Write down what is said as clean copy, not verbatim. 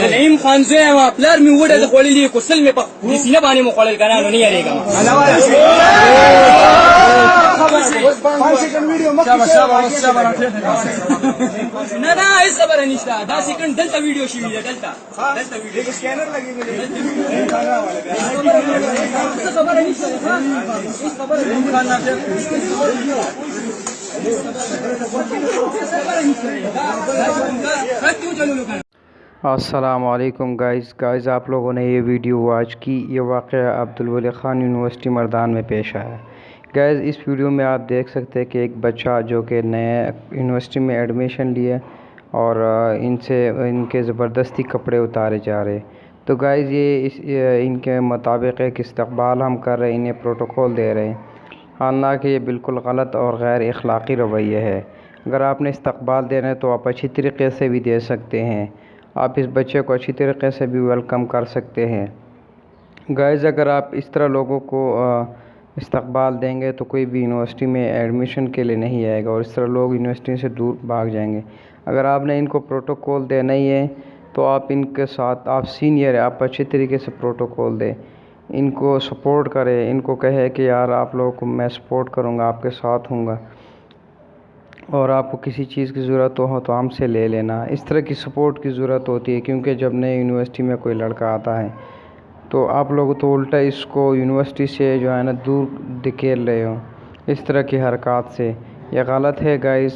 نعیم خان زوی ما پلار می وړه د خوړلې کوسل می په سینه باندې مو خوړل کنه نو نه یریګم نه نه هیڅ خبره نشته دا سکند دلته ویډیو شوی دی دلته ویډیو سکینر لګیږي هیڅ خبره نشته هیڅ خبره السلام علیکم گائز آپ لوگوں نے یہ ویڈیو واچ کی. یہ واقعہ عبدالولی خان یونیورسٹی مردان میں پیش آیا ہے. گائز اس ویڈیو میں آپ دیکھ سکتے ہیں کہ ایک بچہ جو کہ نئے یونیورسٹی میں ایڈمیشن لیے اور ان کے زبردستی کپڑے اتارے جا رہے. تو گائز یہ ان کے مطابق ایک استقبال ہم کر رہے ہیں، انہیں پروٹوکول دے رہے ہیں، حالانکہ یہ بالکل غلط اور غیر اخلاقی رویہ ہے. اگر آپ نے استقبال دینا ہے تو آپ اچھی طریقے سے بھی دے سکتے ہیں، آپ اس بچے کو اچھی طریقے سے بھی ویلکم کر سکتے ہیں. گائز اگر آپ اس طرح لوگوں کو استقبال دیں گے تو کوئی بھی یونیورسٹی میں ایڈمیشن کے لیے نہیں آئے گا اور اس طرح لوگ یونیورسٹی سے دور بھاگ جائیں گے. اگر آپ نے ان کو پروٹوکول دینا ہی ہے تو آپ ان کے ساتھ، آپ سینئر ہیں، آپ اچھی طریقے سے پروٹوکول دیں، ان کو سپورٹ کریں، ان کو کہے کہ یار آپ لوگوں کو میں سپورٹ کروں گا، آپ کے ساتھ ہوں گا، اور آپ کو کسی چیز کی ضرورت ہو تو ہم سے لے لینا. اس طرح کی سپورٹ کی ضرورت ہوتی ہے، کیونکہ جب نئے یونیورسٹی میں کوئی لڑکا آتا ہے تو آپ لوگ تو الٹا اس کو یونیورسٹی سے جو ہے نا دور دھکیل رہے ہو اس طرح کی حرکات سے. یہ غلط ہے گائز.